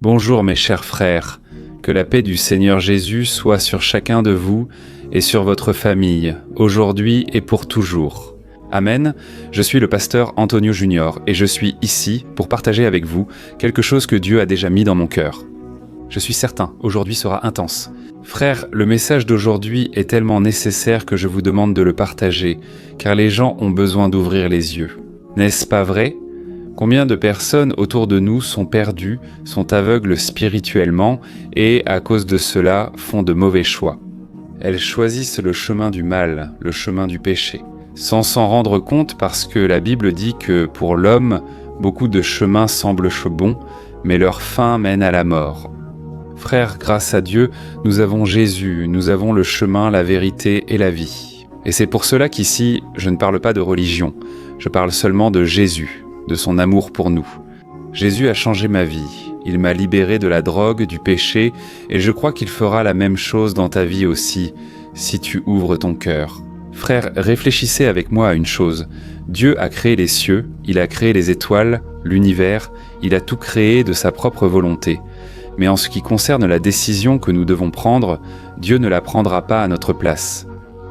Bonjour mes chers frères, que la paix du Seigneur Jésus soit sur chacun de vous et sur votre famille, aujourd'hui et pour toujours. Amen, je suis le pasteur Antonio Junior et je suis ici pour partager avec vous quelque chose que Dieu a déjà mis dans mon cœur. Je suis certain, aujourd'hui sera intense. Frères, le message d'aujourd'hui est tellement nécessaire que je vous demande de le partager, car les gens ont besoin d'ouvrir les yeux. N'est-ce pas vrai ? Combien de personnes autour de nous sont perdues, sont aveugles spirituellement et, à cause de cela, font de mauvais choix. Elles choisissent le chemin du mal, le chemin du péché, sans s'en rendre compte parce que la Bible dit que, pour l'homme, beaucoup de chemins semblent bons, mais leur fin mène à la mort. Frères, grâce à Dieu, nous avons Jésus, nous avons le chemin, la vérité et la vie. Et c'est pour cela qu'ici, je ne parle pas de religion, je parle seulement de Jésus, de son amour pour nous. Jésus a changé ma vie, il m'a libéré de la drogue, du péché, et je crois qu'il fera la même chose dans ta vie aussi, si tu ouvres ton cœur. Frères, réfléchissez avec moi à une chose. Dieu a créé les cieux, il a créé les étoiles, l'univers, il a tout créé de sa propre volonté. Mais en ce qui concerne la décision que nous devons prendre, Dieu ne la prendra pas à notre place.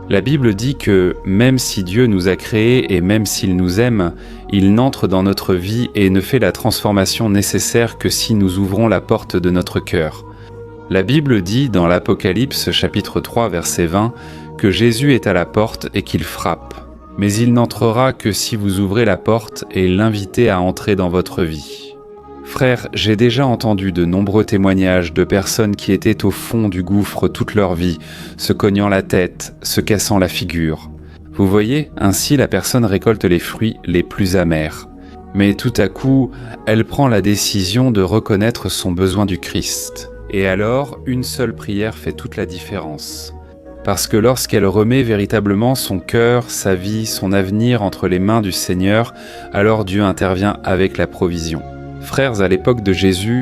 La Bible dit que même si Dieu nous a créés et même s'il nous aime, il n'entre dans notre vie et ne fait la transformation nécessaire que si nous ouvrons la porte de notre cœur. La Bible dit dans l'Apocalypse chapitre 3 verset 20 que Jésus est à la porte et qu'il frappe. Mais il n'entrera que si vous ouvrez la porte et l'invitez à entrer dans votre vie. Frères, j'ai déjà entendu de nombreux témoignages de personnes qui étaient au fond du gouffre toute leur vie, se cognant la tête, se cassant la figure. Vous voyez, ainsi la personne récolte les fruits les plus amers. Mais tout à coup, elle prend la décision de reconnaître son besoin du Christ. Et alors, une seule prière fait toute la différence. Parce que lorsqu'elle remet véritablement son cœur, sa vie, son avenir entre les mains du Seigneur, alors Dieu intervient avec la provision. Frères, à l'époque de Jésus,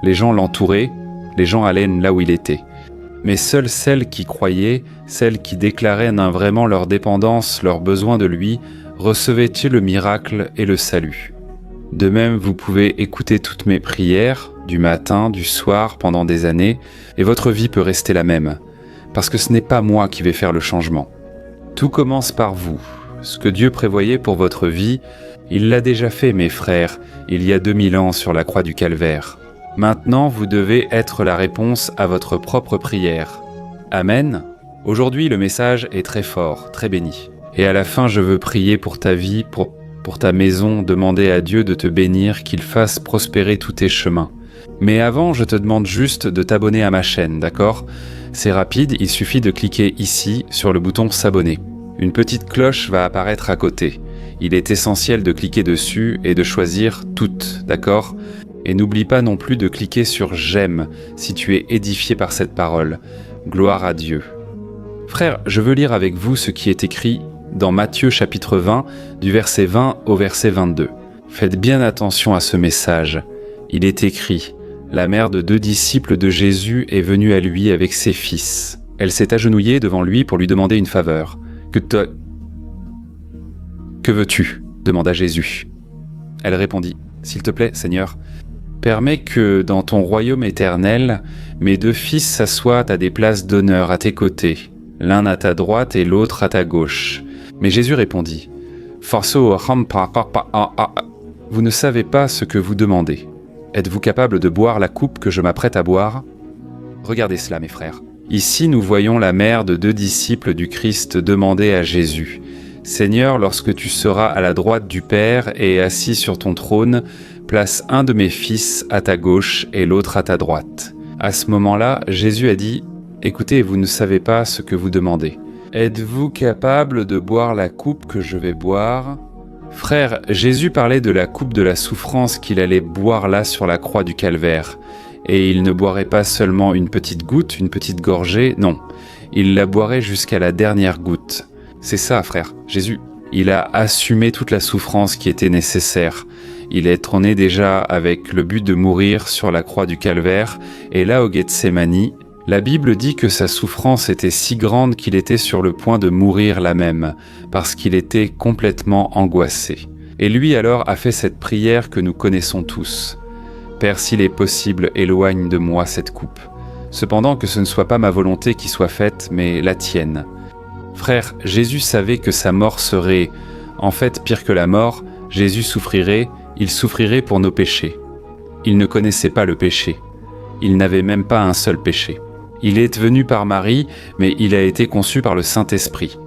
les gens l'entouraient, les gens allaient là où il était. Mais seules celles qui croyaient, celles qui déclaraient vraiment leur dépendance, leur besoin de lui, recevaient-ils le miracle et le salut. De même, vous pouvez écouter toutes mes prières, du matin, du soir, pendant des années, et votre vie peut rester la même, parce que ce n'est pas moi qui vais faire le changement. Tout commence par vous. Ce que Dieu prévoyait pour votre vie, il l'a déjà fait, mes frères, il y a 2000 ans sur la croix du Calvaire. Maintenant, vous devez être la réponse à votre propre prière. Amen. Aujourd'hui, le message est très fort, très béni. Et à la fin, je veux prier pour ta vie, pour ta maison, demander à Dieu de te bénir, qu'il fasse prospérer tous tes chemins. Mais avant, je te demande juste de t'abonner à ma chaîne, d'accord ? C'est rapide, il suffit de cliquer ici, sur le bouton s'abonner. Une petite cloche va apparaître à côté. Il est essentiel de cliquer dessus et de choisir toutes, d'accord ? Et n'oublie pas non plus de cliquer sur « J'aime » si tu es édifié par cette parole. Gloire à Dieu. Frères, je veux lire avec vous ce qui est écrit dans Matthieu chapitre 20, du verset 20 au verset 22. Faites bien attention à ce message. Il est écrit « La mère de 2 disciples de Jésus est venue à lui avec ses fils. Elle s'est agenouillée devant lui pour lui demander une faveur. « Que veux-tu » demanda Jésus. Elle répondit « S'il te plaît, Seigneur, permets que dans ton royaume éternel, mes 2 fils s'assoient à des places d'honneur à tes côtés, l'un à ta droite et l'autre à ta gauche. » Mais Jésus répondit « Vous ne savez pas ce que vous demandez. Êtes-vous capable de boire la coupe que je m'apprête à boire ? Regardez cela, mes frères. Ici, nous voyons la mère de 2 disciples du Christ demander à Jésus « Seigneur, lorsque tu seras à la droite du Père et assis sur ton trône, place un de mes fils à ta gauche et l'autre à ta droite. » À ce moment-là, Jésus a dit « Écoutez, vous ne savez pas ce que vous demandez. Êtes-vous capable de boire la coupe que je vais boire ?» Frères, Jésus parlait de la coupe de la souffrance qu'il allait boire là sur la croix du Calvaire. Et il ne boirait pas seulement une petite goutte, une petite gorgée, non. Il la boirait jusqu'à la dernière goutte. C'est ça, frère, Jésus. Il a assumé toute la souffrance qui était nécessaire. Il est trôné déjà avec le but de mourir sur la croix du Calvaire. Et là, au Gethsémani, la Bible dit que sa souffrance était si grande qu'il était sur le point de mourir là même, parce qu'il était complètement angoissé. Et lui alors a fait cette prière que nous connaissons tous. Père, s'il est possible, éloigne de moi cette coupe. Cependant que ce ne soit pas ma volonté qui soit faite, mais la tienne. » Frères, Jésus savait que sa mort serait, en fait, pire que la mort. Jésus souffrirait, il souffrirait pour nos péchés. Il ne connaissait pas le péché. Il n'avait même pas un seul péché. Il est venu par Marie, mais il a été conçu par le Saint-Esprit.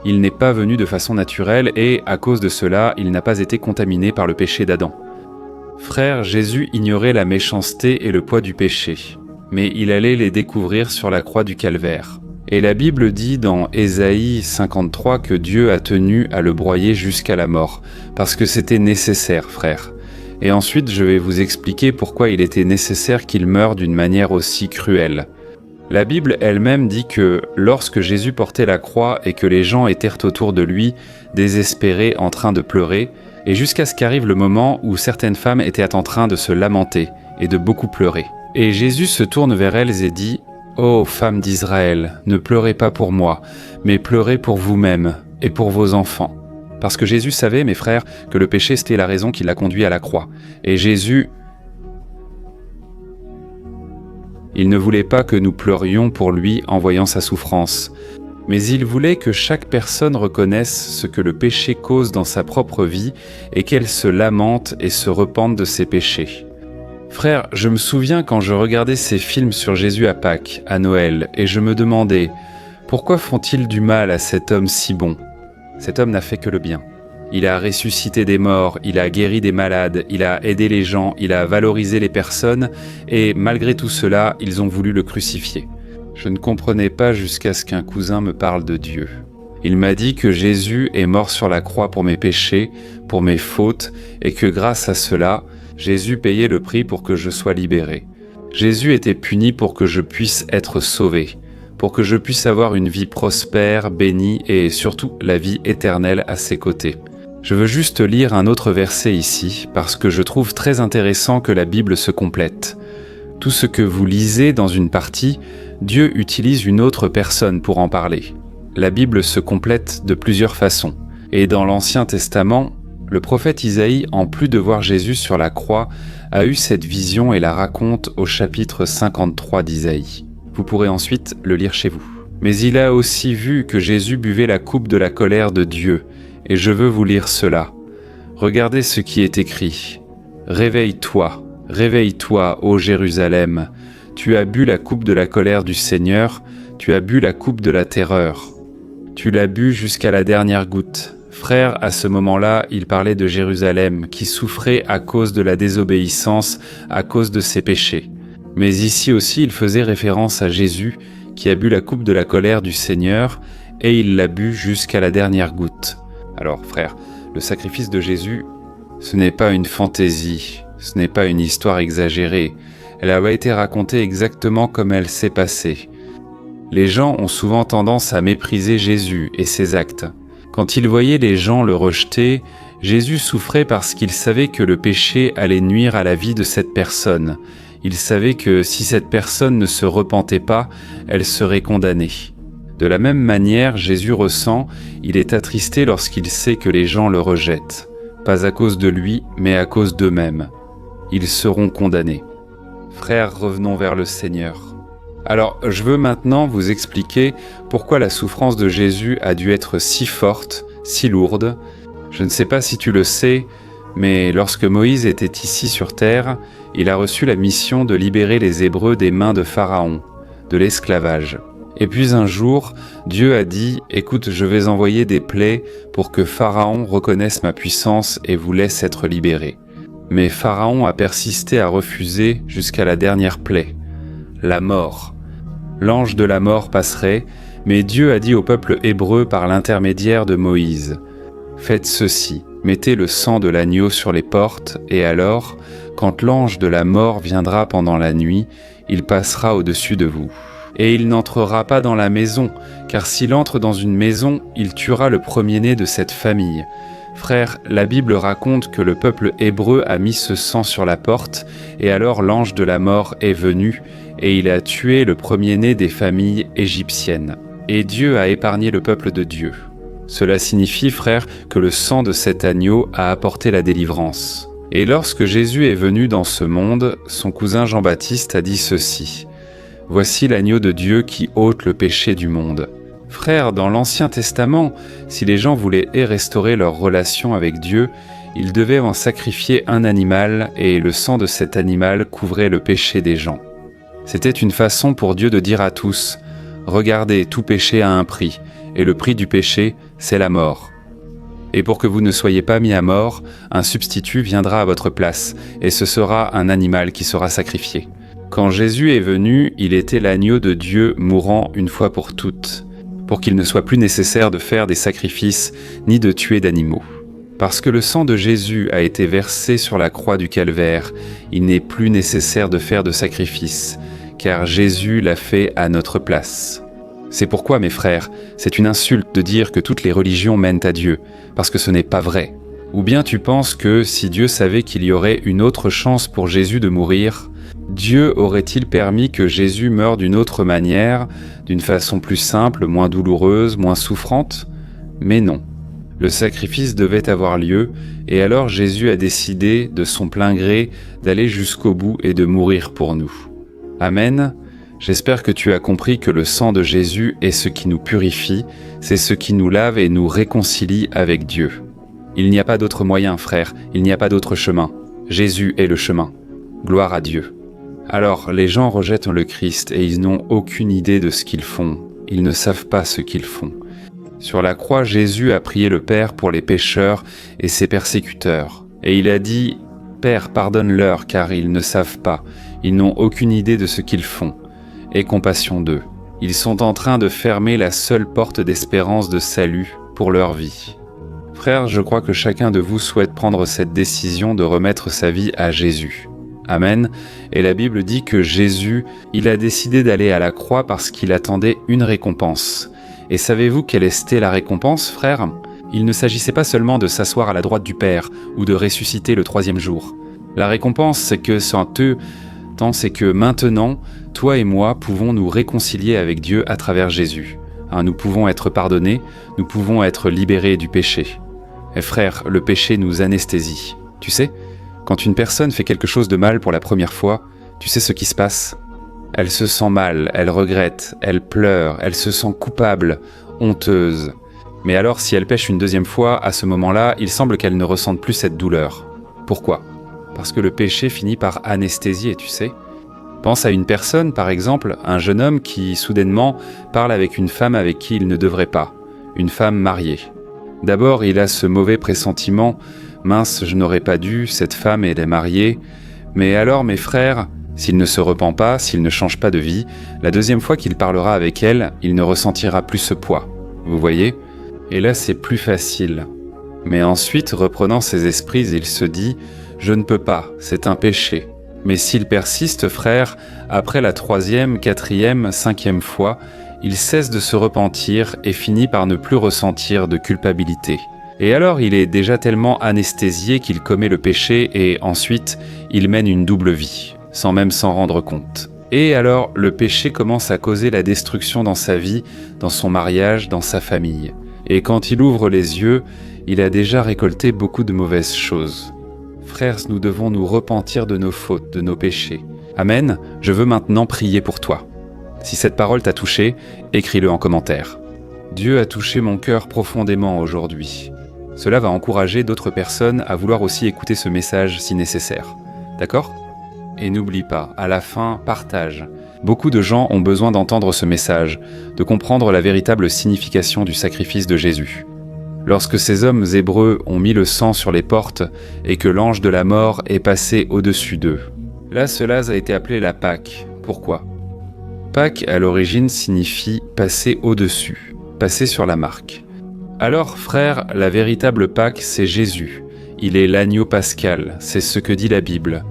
Il n'est pas venu de façon naturelle et, à cause de cela, il n'a pas été contaminé par le péché d'Adam. Frères, Jésus ignorait la méchanceté et le poids du péché, mais il allait les découvrir sur la croix du Calvaire. Et la Bible dit dans Ésaïe 53 que Dieu a tenu à le broyer jusqu'à la mort, parce que c'était nécessaire, frères. Et ensuite, je vais vous expliquer pourquoi il était nécessaire qu'il meure d'une manière aussi cruelle. La Bible elle-même dit que lorsque Jésus portait la croix et que les gens étaient autour de lui, désespérés, en train de pleurer, et jusqu'à ce qu'arrive le moment où certaines femmes étaient en train de se lamenter et de beaucoup pleurer. Et Jésus se tourne vers elles et dit « Ô femmes d'Israël, ne pleurez pas pour moi, mais pleurez pour vous-mêmes et pour vos enfants. » Parce que Jésus savait, mes frères, que le péché c'était la raison qui l'a conduit à la croix. Et Jésus, il ne voulait pas que nous pleurions pour lui en voyant sa souffrance, mais il voulait que chaque personne reconnaisse ce que le péché cause dans sa propre vie et qu'elle se lamente et se repente de ses péchés. Frère, je me souviens quand je regardais ces films sur Jésus à Pâques, à Noël, et je me demandais « Pourquoi font-ils du mal à cet homme si bon ?» Cet homme n'a fait que le bien. Il a ressuscité des morts, il a guéri des malades, il a aidé les gens, il a valorisé les personnes, et malgré tout cela, ils ont voulu le crucifier. Je ne comprenais pas jusqu'à ce qu'un cousin me parle de Dieu. Il m'a dit que Jésus est mort sur la croix pour mes péchés, pour mes fautes, et que grâce à cela, Jésus payait le prix pour que je sois libéré. Jésus était puni pour que je puisse être sauvé, pour que je puisse avoir une vie prospère, bénie et surtout la vie éternelle à ses côtés. Je veux juste lire un autre verset ici, parce que je trouve très intéressant que la Bible se complète. Tout ce que vous lisez dans une partie, Dieu utilise une autre personne pour en parler. La Bible se complète de plusieurs façons. Et dans l'Ancien Testament, le prophète Isaïe, en plus de voir Jésus sur la croix, a eu cette vision et la raconte au chapitre 53 d'Isaïe. Vous pourrez ensuite le lire chez vous. Mais il a aussi vu que Jésus buvait la coupe de la colère de Dieu, et je veux vous lire cela. Regardez ce qui est écrit. « Réveille-toi, réveille-toi, ô Jérusalem, tu as bu la coupe de la colère du Seigneur, tu as bu la coupe de la terreur. Tu l'as bu jusqu'à la dernière goutte. » Frère, à ce moment-là, il parlait de Jérusalem, qui souffrait à cause de la désobéissance, à cause de ses péchés. Mais ici aussi, il faisait référence à Jésus, qui a bu la coupe de la colère du Seigneur, et il l'a bu jusqu'à la dernière goutte. Alors, frère, le sacrifice de Jésus, ce n'est pas une fantaisie, ce n'est pas une histoire exagérée. Elle a été racontée exactement comme elle s'est passée. Les gens ont souvent tendance à mépriser Jésus et ses actes. Quand il voyait les gens le rejeter, Jésus souffrait parce qu'il savait que le péché allait nuire à la vie de cette personne. Il savait que si cette personne ne se repentait pas, elle serait condamnée. De la même manière, Jésus ressent, il est attristé lorsqu'il sait que les gens le rejettent. Pas à cause de lui, mais à cause d'eux-mêmes. Ils seront condamnés. Frères, revenons vers le Seigneur. Alors, je veux maintenant vous expliquer pourquoi la souffrance de Jésus a dû être si forte, si lourde. Je ne sais pas si tu le sais, mais lorsque Moïse était ici sur terre, il a reçu la mission de libérer les Hébreux des mains de Pharaon, de l'esclavage. Et puis un jour, Dieu a dit « Écoute, je vais envoyer des plaies pour que Pharaon reconnaisse ma puissance et vous laisse être libérés. » Mais Pharaon a persisté à refuser jusqu'à la dernière plaie, la mort. L'ange de la mort passerait, mais Dieu a dit au peuple hébreu par l'intermédiaire de Moïse « Faites ceci, mettez le sang de l'agneau sur les portes, et alors, quand l'ange de la mort viendra pendant la nuit, il passera au-dessus de vous. Et il n'entrera pas dans la maison, car s'il entre dans une maison, il tuera le premier-né de cette famille. » Frère, la Bible raconte que le peuple hébreu a mis ce sang sur la porte, et alors l'ange de la mort est venu, et il a tué le premier-né des familles égyptiennes. Et Dieu a épargné le peuple de Dieu. Cela signifie, frère, que le sang de cet agneau a apporté la délivrance. Et lorsque Jésus est venu dans ce monde, son cousin Jean-Baptiste a dit ceci: « Voici l'agneau de Dieu qui ôte le péché du monde. » Frères, dans l'Ancien Testament, si les gens voulaient restaurer leur relation avec Dieu, ils devaient en sacrifier un animal et le sang de cet animal couvrait le péché des gens. C'était une façon pour Dieu de dire à tous: « Regardez, tout péché a un prix, et le prix du péché, c'est la mort. Et pour que vous ne soyez pas mis à mort, un substitut viendra à votre place, et ce sera un animal qui sera sacrifié. » Quand Jésus est venu, il était l'agneau de Dieu mourant une fois pour toutes, pour qu'il ne soit plus nécessaire de faire des sacrifices ni de tuer d'animaux. Parce que le sang de Jésus a été versé sur la croix du calvaire, il n'est plus nécessaire de faire de sacrifices, car Jésus l'a fait à notre place. C'est pourquoi, mes frères, c'est une insulte de dire que toutes les religions mènent à Dieu, parce que ce n'est pas vrai. Ou bien tu penses que si Dieu savait qu'il y aurait une autre chance pour Jésus de mourir, Dieu aurait-il permis que Jésus meure d'une autre manière, d'une façon plus simple, moins douloureuse, moins souffrante? Mais non. Le sacrifice devait avoir lieu, et alors Jésus a décidé, de son plein gré, d'aller jusqu'au bout et de mourir pour nous. Amen. J'espère que tu as compris que le sang de Jésus est ce qui nous purifie, c'est ce qui nous lave et nous réconcilie avec Dieu. Il n'y a pas d'autre moyen, frère, il n'y a pas d'autre chemin. Jésus est le chemin. Gloire à Dieu. Alors, les gens rejettent le Christ et ils n'ont aucune idée de ce qu'ils font. Ils ne savent pas ce qu'ils font. Sur la croix, Jésus a prié le Père pour les pécheurs et ses persécuteurs. Et il a dit: « Père, pardonne-leur, car ils ne savent pas. Ils n'ont aucune idée de ce qu'ils font. Aie compassion d'eux. Ils sont en train de fermer la seule porte d'espérance de salut pour leur vie. » Frères, je crois que chacun de vous souhaite prendre cette décision de remettre sa vie à Jésus. Amen. Et la Bible dit que Jésus, il a décidé d'aller à la croix parce qu'il attendait une récompense. Et savez-vous quelle était la récompense, frères? Il ne s'agissait pas seulement de s'asseoir à la droite du Père ou de ressusciter le 3e jour. La récompense, c'est que maintenant, toi et moi pouvons nous réconcilier avec Dieu à travers Jésus. Nous pouvons être pardonnés, nous pouvons être libérés du péché. Et frère, le péché nous anesthésie. Tu sais, quand une personne fait quelque chose de mal pour la première fois, tu sais ce qui se passe? Elle se sent mal, elle regrette, elle pleure, elle se sent coupable, honteuse. Mais alors si elle pêche une 2e fois, à ce moment-là, il semble qu'elle ne ressente plus cette douleur. Pourquoi? Parce que le péché finit par anesthésier, tu sais. Pense à une personne, par exemple, un jeune homme qui, soudainement, parle avec une femme avec qui il ne devrait pas, une femme mariée. D'abord, il a ce mauvais pressentiment: « Mince, je n'aurais pas dû, cette femme, elle est mariée. » Mais alors, mes frères, s'il ne se repent pas, s'il ne change pas de vie, la 2e fois qu'il parlera avec elle, il ne ressentira plus ce poids. Vous voyez? Et là, c'est plus facile. Mais ensuite, reprenant ses esprits, il se dit: « Je ne peux pas, c'est un péché. » Mais s'il persiste, frère, après la 3e, 4e, 5e fois, il cesse de se repentir et finit par ne plus ressentir de culpabilité. Et alors il est déjà tellement anesthésié qu'il commet le péché et ensuite il mène une double vie, sans même s'en rendre compte. Et alors le péché commence à causer la destruction dans sa vie, dans son mariage, dans sa famille. Et quand il ouvre les yeux, il a déjà récolté beaucoup de mauvaises choses. Frères, nous devons nous repentir de nos fautes, de nos péchés. Amen. Je veux maintenant prier pour toi. Si cette parole t'a touché, écris-le en commentaire. Dieu a touché mon cœur profondément aujourd'hui. Cela va encourager d'autres personnes à vouloir aussi écouter ce message si nécessaire. D'accord? Et n'oublie pas, à la fin, partage. Beaucoup de gens ont besoin d'entendre ce message, de comprendre la véritable signification du sacrifice de Jésus. Lorsque ces hommes hébreux ont mis le sang sur les portes et que l'ange de la mort est passé au-dessus d'eux. Là, cela a été appelé la Pâque. Pourquoi? Pâque, à l'origine, signifie passer au-dessus, passer sur la marque. Alors, frères, la véritable Pâque, c'est Jésus. Il est l'agneau pascal, c'est ce que dit la Bible.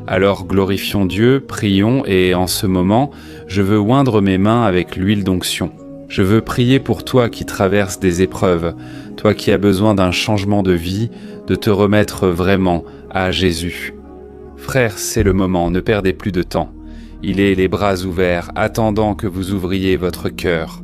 Alors glorifions Dieu, prions, et en ce moment, je veux oindre mes mains avec l'huile d'onction. Je veux prier pour toi qui traverses des épreuves, toi qui as besoin d'un changement de vie, de te remettre vraiment à Jésus. Frères, c'est le moment, ne perdez plus de temps. Il est les bras ouverts, attendant que vous ouvriez votre cœur.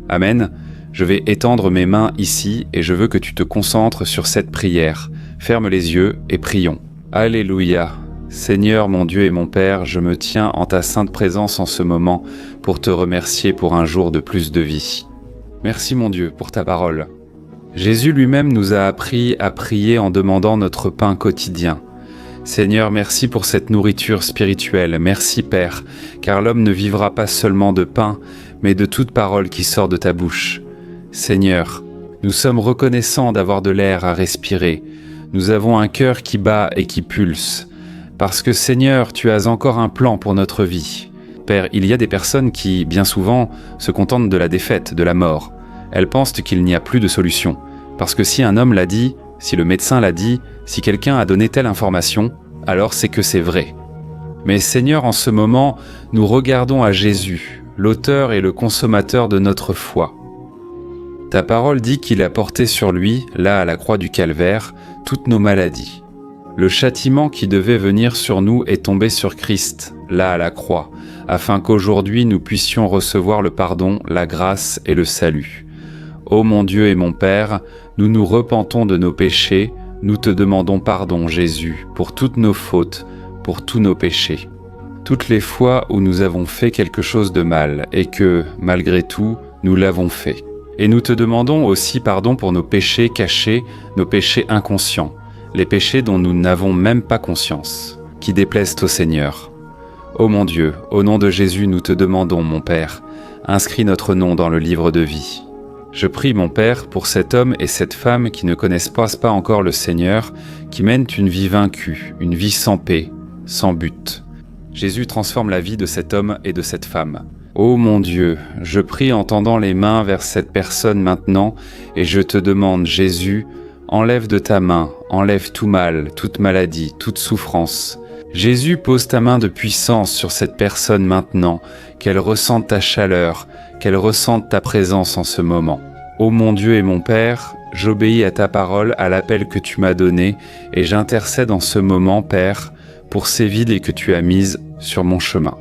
Amen. Je vais étendre mes mains ici et je veux que tu te concentres sur cette prière. Ferme les yeux et prions. Alléluia. Seigneur mon Dieu et mon Père, je me tiens en ta sainte présence en ce moment pour te remercier pour un jour de plus de vie. Merci mon Dieu pour ta parole. Jésus lui-même nous a appris à prier en demandant notre pain quotidien. Seigneur, merci pour cette nourriture spirituelle. Merci Père, car l'homme ne vivra pas seulement de pain, mais de toute parole qui sort de ta bouche. Seigneur, nous sommes reconnaissants d'avoir de l'air à respirer. Nous avons un cœur qui bat et qui pulse. Parce que Seigneur, tu as encore un plan pour notre vie. Père, il y a des personnes qui, bien souvent, se contentent de la défaite, de la mort. Elles pensent qu'il n'y a plus de solution. Parce que si un homme l'a dit, si le médecin l'a dit, si quelqu'un a donné telle information, alors c'est que c'est vrai. Mais Seigneur, en ce moment, nous regardons à Jésus, l'auteur et le consommateur de notre foi. Ta parole dit qu'il a porté sur lui, là à la croix du Calvaire, toutes nos maladies. Le châtiment qui devait venir sur nous est tombé sur Christ, là à la croix, afin qu'aujourd'hui nous puissions recevoir le pardon, la grâce et le salut. Ô mon Dieu et mon Père, nous nous repentons de nos péchés, nous te demandons pardon, Jésus, pour toutes nos fautes, pour tous nos péchés. Toutes les fois où nous avons fait quelque chose de mal et que, malgré tout, nous l'avons fait. Et nous te demandons aussi pardon pour nos péchés cachés, nos péchés inconscients, les péchés dont nous n'avons même pas conscience, qui déplaisent au Seigneur. Ô mon Dieu, au nom de Jésus, nous te demandons, mon Père, inscris notre nom dans le livre de vie. Je prie, mon Père, pour cet homme et cette femme qui ne connaissent pas encore le Seigneur, qui mènent une vie vaincue, une vie sans paix, sans but. Jésus transforme la vie de cet homme et de cette femme. Ô mon Dieu, je prie en tendant les mains vers cette personne maintenant, et je te demande, Jésus, enlève de ta main, enlève tout mal, toute maladie, toute souffrance. Jésus, pose ta main de puissance sur cette personne maintenant, qu'elle ressente ta chaleur, qu'elle ressente ta présence en ce moment. Ô mon Dieu et mon Père, j'obéis à ta parole, à l'appel que tu m'as donné, et j'intercède en ce moment, Père, pour ces vides que tu as mises sur mon chemin.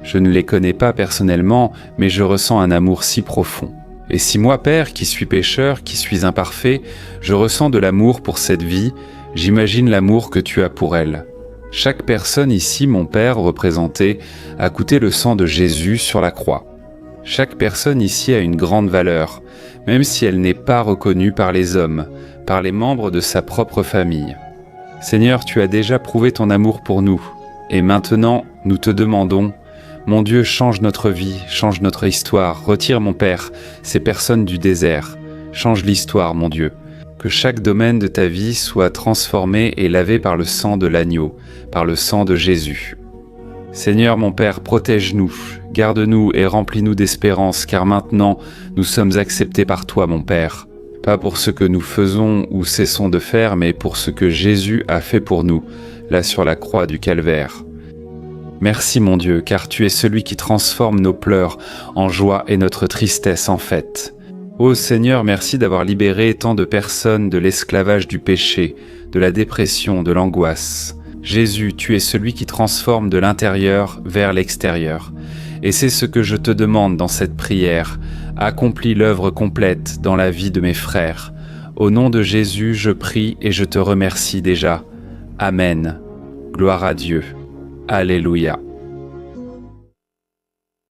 Je ne les connais pas personnellement, mais je ressens un amour si profond. Et si moi, Père, qui suis pécheur, qui suis imparfait, je ressens de l'amour pour cette vie, j'imagine l'amour que tu as pour elle. Chaque personne ici, mon Père, représentée, a coûté le sang de Jésus sur la croix. Chaque personne ici a une grande valeur, même si elle n'est pas reconnue par les hommes, par les membres de sa propre famille. Seigneur, tu as déjà prouvé ton amour pour nous, et maintenant, nous te demandons, mon Dieu, change notre vie, change notre histoire, retire, mon Père, ces personnes du désert, change l'histoire, mon Dieu. Que chaque domaine de ta vie soit transformé et lavé par le sang de l'agneau, par le sang de Jésus. Seigneur, mon Père, protège-nous, garde-nous et remplis-nous d'espérance, car maintenant, nous sommes acceptés par toi, mon Père. Pas pour ce que nous faisons ou cessons de faire, mais pour ce que Jésus a fait pour nous, là sur la croix du Calvaire. Merci mon Dieu, car tu es celui qui transforme nos pleurs en joie et notre tristesse en fête. Ô Seigneur, merci d'avoir libéré tant de personnes de l'esclavage du péché, de la dépression, de l'angoisse. Jésus, tu es celui qui transforme de l'intérieur vers l'extérieur. Et c'est ce que je te demande dans cette prière. Accomplis l'œuvre complète dans la vie de mes frères. Au nom de Jésus, je prie et je te remercie déjà. Amen. Gloire à Dieu. Alléluia.